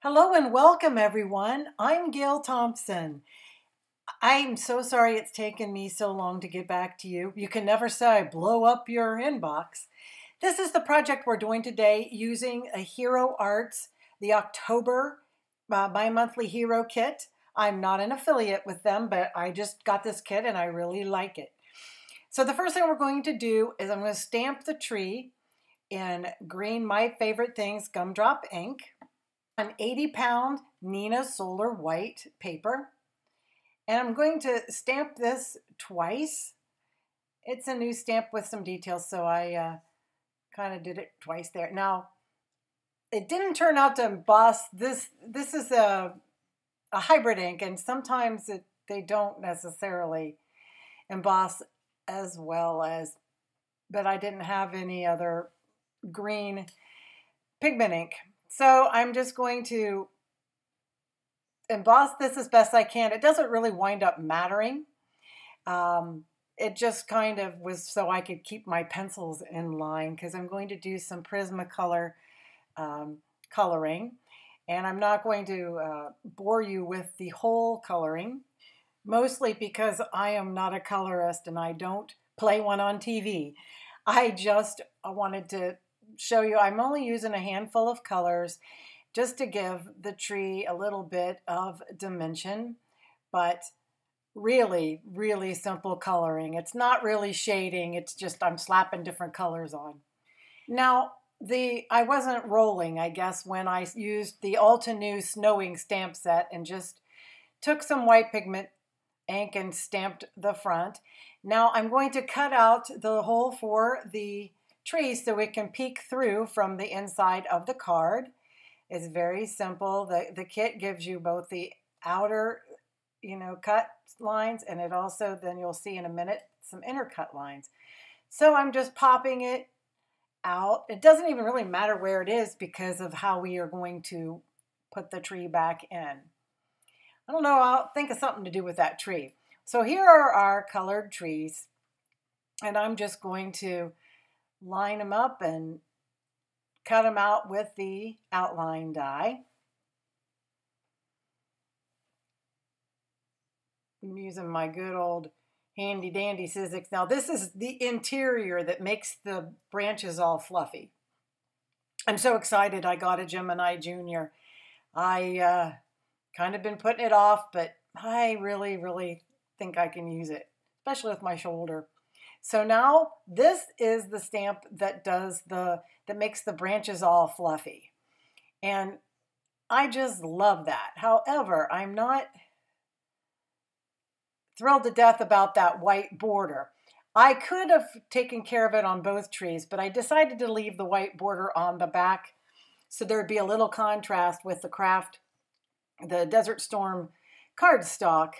Hello and welcome everyone. I'm Gail Thompson. I'm so sorry it's taken me so long to get back to you. You can never say I blow up your inbox. This is the project we're doing today using a Hero Arts, the October bi-monthly hero kit. I'm not an affiliate with them, but I just got this kit and I really like it. So the first thing we're going to do is I'm going to stamp the tree in green, my favorite things, gumdrop ink, an 80-pound Neenah Solar White paper. And I'm going to stamp this twice. It's a new stamp with some details, so I kind of did it twice there. Now, it didn't turn out to emboss. This is a hybrid ink, and sometimes they don't necessarily emboss as well as, but I didn't have any other green pigment ink. So I'm just going to emboss this as best I can. It doesn't really wind up mattering. It just kind of was so I could keep my pencils in line because I'm going to do some Prismacolor coloring. And I'm not going to bore you with the whole coloring, mostly because I am not a colorist and I don't play one on TV. I wanted to show you I'm only using a handful of colors just to give the tree a little bit of dimension, but really, really simple coloring. It's not really shading, it's just I'm slapping different colors on. Now, I wasn't rolling, I guess, when I used the Altenew Snowing stamp set and just took some white pigment ink and stamped the front. Now I'm going to cut out the hole for the tree so it can peek through from the inside of the card. It's very simple. The kit gives you both the outer, cut lines, and it also, then you'll see in a minute, some inner cut lines. So I'm just popping it out. It doesn't even really matter where it is because of how we are going to put the tree back in. I don't know, I'll think of something to do with that tree. So here are our colored trees, and I'm just going to line them up and cut them out with the outline die. I'm using my good old handy dandy Sizzix. Now this is the interior that makes the branches all fluffy. I'm so excited I got a Gemini Junior. I kind of been putting it off, but I really, really think I can use it, especially with my shoulder. So now this is the stamp that makes the branches all fluffy. And I just love that. However, I'm not thrilled to death about that white border. I could have taken care of it on both trees, but I decided to leave the white border on the back so there'd be a little contrast with the Desert Storm cardstock.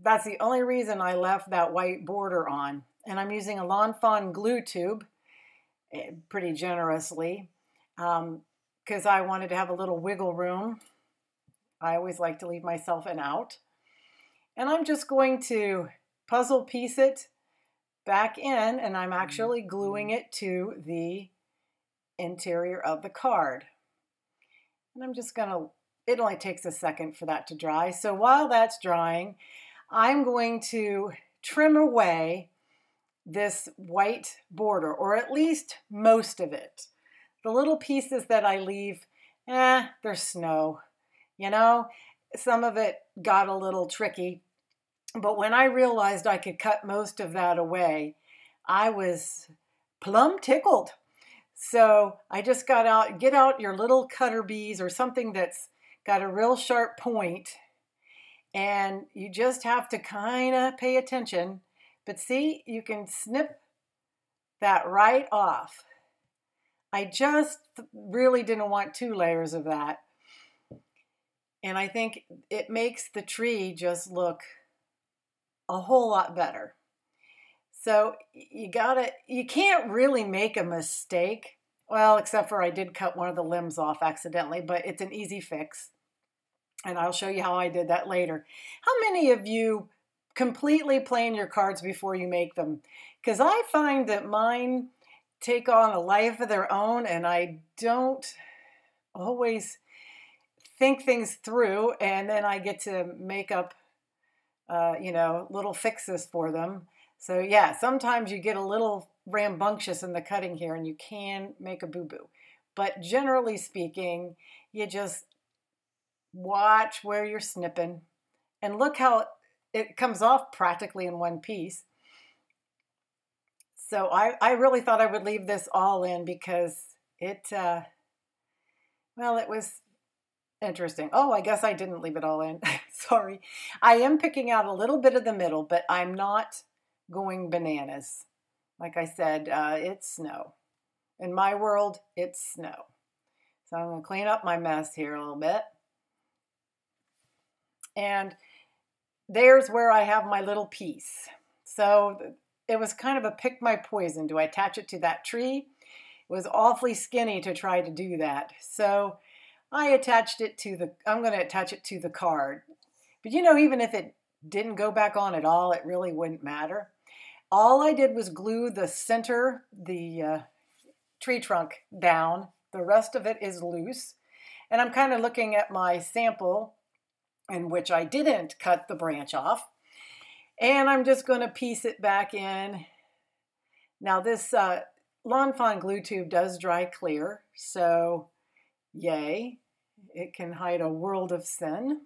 That's the only reason I left that white border on. And I'm using a Fawn glue tube pretty generously because I wanted to have a little wiggle room. I always like to leave myself an out. And I'm just going to puzzle piece it back in, and I'm actually gluing it to the interior of the card. And I'm just gonna, it only takes a second for that to dry. So while that's drying, I'm going to trim away this white border, or at least most of it. The little pieces that I leave, they're snow. Some of it got a little tricky, but when I realized I could cut most of that away, I was plumb tickled. So I just get out your little cutter bees or something that's got a real sharp point, and you just have to kind of pay attention. But see, you can snip that right off. I just really didn't want 2 layers of that. And I think it makes the tree just look a whole lot better. So you can't really make a mistake. Well, except for I did cut one of the limbs off accidentally, but it's an easy fix. And I'll show you how I did that later. How many of you completely plan your cards before you make them? Because I find that mine take on a life of their own, and I don't always think things through, and then I get to make up, you know, little fixes for them. So yeah, sometimes you get a little rambunctious in the cutting here and you can make a boo-boo. But generally speaking, you just watch where you're snipping and look how it comes off practically in one piece. So I really thought I would leave this all in because it, well, it was interesting. Oh, I guess I didn't leave it all in. Sorry. I am picking out a little bit of the middle, but I'm not going bananas. Like I said, it's snow. In my world, it's snow. So I'm going to clean up my mess here a little bit. And there's where I have my little piece. So it was kind of a pick my poison. Do I attach it to that tree? It was awfully skinny to try to do that. So I attached it to the, I'm going to attach it to the card. But you know, even if it didn't go back on at all, it really wouldn't matter. All I did was glue the center, the tree trunk down. The rest of it is loose. And I'm kind of looking at my sample in which I didn't cut the branch off. And I'm just going to piece it back in. Now this Lawn Fawn glue tube does dry clear, so yay, it can hide a world of sin.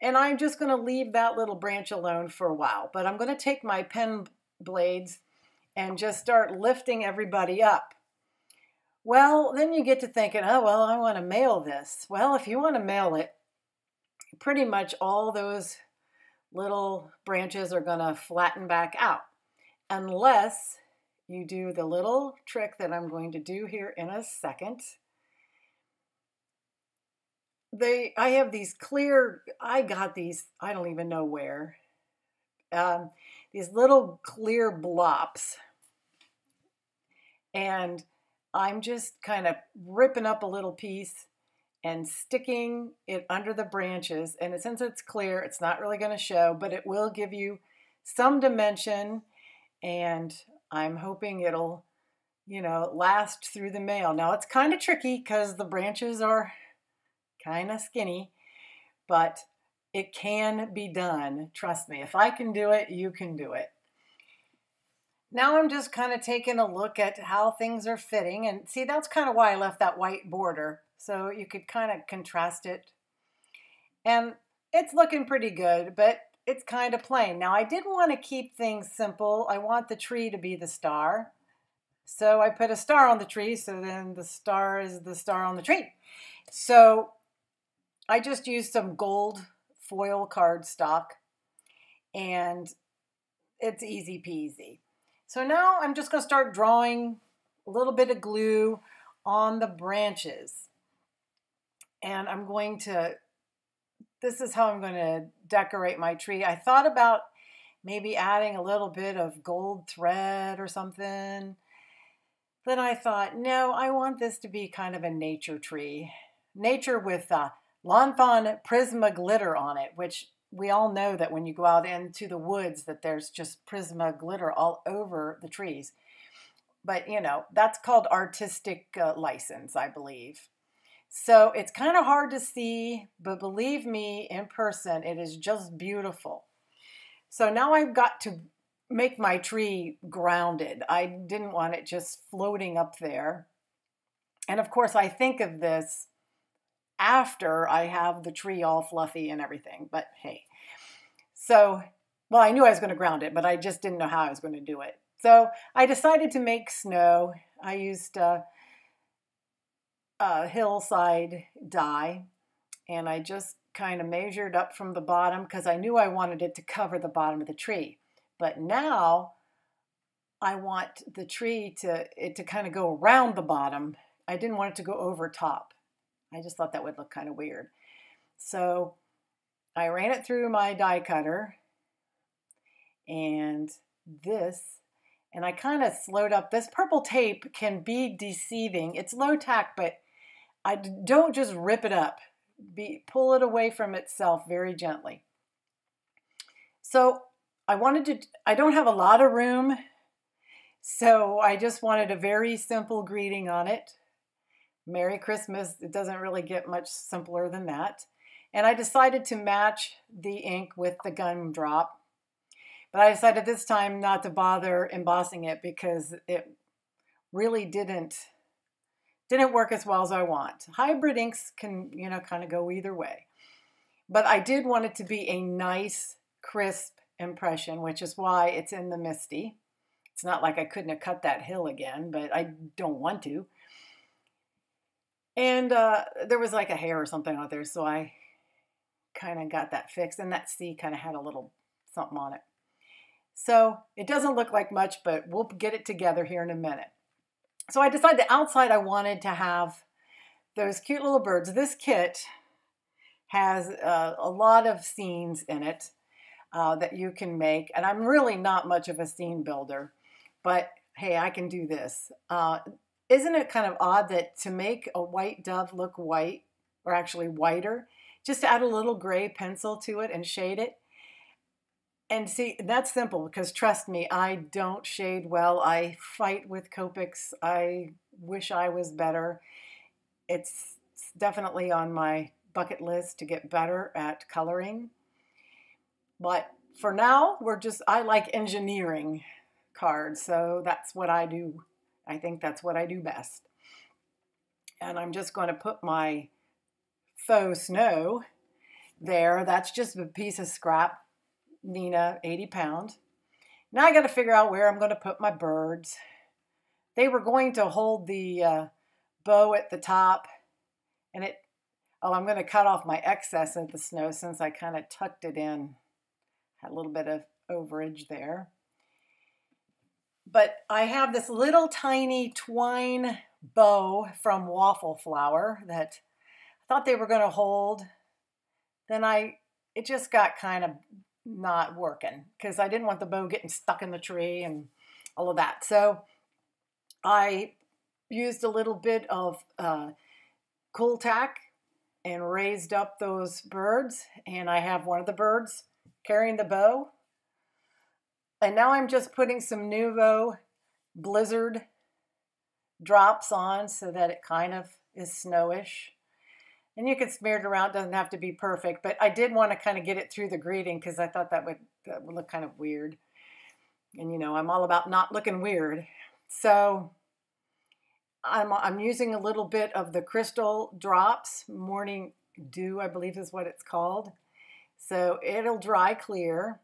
And I'm just going to leave that little branch alone for a while, but I'm going to take my pen blades and just start lifting everybody up. Well, then you get to thinking, oh, well, I want to mail this. Well, if you want to mail it, pretty much all those little branches are going to flatten back out, unless you do the little trick that I'm going to do here in a second. I have these clear, I got these, I don't even know where, these little clear blobs. And I'm just kind of ripping up a little piece and sticking it under the branches. And since it's clear, it's not really going to show, but it will give you some dimension. And I'm hoping it'll, you know, last through the mail. Now it's kind of tricky because the branches are kind of skinny, but it can be done. Trust me, if I can do it, you can do it. Now I'm just kind of taking a look at how things are fitting, and see, that's kind of why I left that white border, so you could kind of contrast it. And it's looking pretty good, but it's kind of plain. Now I did want to keep things simple. I want the tree to be the star. So I put a star on the tree, so then the star is the star on the tree. So I just used some gold foil cardstock, and it's easy peasy. So now I'm just going to start drawing a little bit of glue on the branches. And I'm going to, this is how I'm going to decorate my tree. I thought about maybe adding a little bit of gold thread or something. Then I thought, no, I want this to be kind of a nature tree. Nature with Lawn Fawn Prisma glitter on it, which we all know that when you go out into the woods that there's just Prisma glitter all over the trees. But, you know, that's called artistic license, I believe. So it's kind of hard to see, but believe me, in person, it is just beautiful. So now I've got to make my tree grounded. I didn't want it just floating up there. And of course, I think of this after I have the tree all fluffy and everything, but hey. So, well, I knew I was going to ground it, but I just didn't know how I was going to do it. So I decided to make snow. I used hillside dye, and I just kind of measured up from the bottom because I knew I wanted it to cover the bottom of the tree. But now I want the tree to kind of go around the bottom. I didn't want it to go over top. I just thought that would look kind of weird. So I ran it through my die cutter and I kind of slowed up. This purple tape can be deceiving. It's low tack, but I don't just rip it up. Pull it away from itself very gently. So I don't have a lot of room, so I just wanted a very simple greeting on it. Merry Christmas. It doesn't really get much simpler than that. And I decided to match the ink with the gumdrop. But I decided this time not to bother embossing it because it really didn't work as well as I want. Hybrid inks can, kind of go either way. But I did want it to be a nice, crisp impression, which is why it's in the MISTI. It's not like I couldn't have cut that hill again, but I don't want to. And there was like a hair or something out there, so I kind of got that fixed. And that C kind of had a little something on it. So it doesn't look like much, but we'll get it together here in a minute. So I decided the outside I wanted to have those cute little birds. This kit has a lot of scenes in it that you can make. And I'm really not much of a scene builder, but hey, I can do this. Isn't it kind of odd that to make a white dove look white, or actually whiter, just add a little gray pencil to it and shade it? And see, that's simple because trust me, I don't shade well. I fight with Copics. I wish I was better. It's definitely on my bucket list to get better at coloring. But for now, I like engineering cards, so that's what I do. I think that's what I do best. And I'm just going to put my faux snow there. That's just a piece of scrap Neenah 80 pound. Now I got to figure out where I'm going to put my birds. They were going to hold the bow at the top, and I'm going to cut off my excess of the snow since I kind of tucked it in. Had a little bit of overage there. But I have this little tiny twine bow from Waffle flower that I thought they were going to hold. Then it just got kind of not working because I didn't want the bow getting stuck in the tree and all of that. So I used a little bit of KOOL tack and raised up those birds, and I have one of the birds carrying the bow. And now I'm just putting some Nouveau Blizzard drops on so that it kind of is snowish. And you can smear it around, it doesn't have to be perfect, but I did want to kind of get it through the greeting because I thought that would look kind of weird. And I'm all about not looking weird. So I'm using a little bit of the crystal drops, Morning Dew, I believe is what it's called. So it'll dry clear.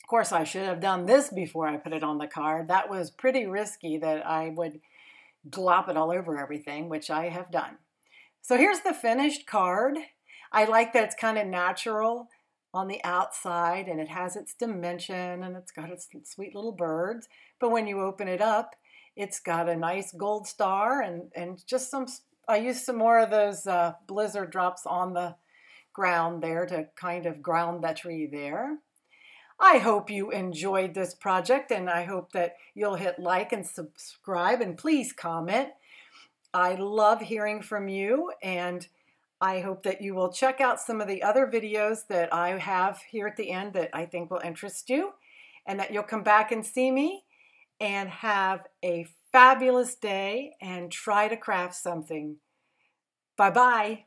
Of course, I should have done this before I put it on the card. That was pretty risky that I would glop it all over everything, which I have done. So here's the finished card. I like that it's kind of natural on the outside and it has its dimension and it's got its sweet little birds. But when you open it up, it's got a nice gold star and just I used some more of those Blizzard drops on the ground there to kind of ground that tree there. I hope you enjoyed this project and I hope that you'll hit like and subscribe and please comment. I love hearing from you, and I hope that you will check out some of the other videos that I have here at the end that I think will interest you, and that you'll come back and see me, and have a fabulous day, and try to craft something. Bye-bye.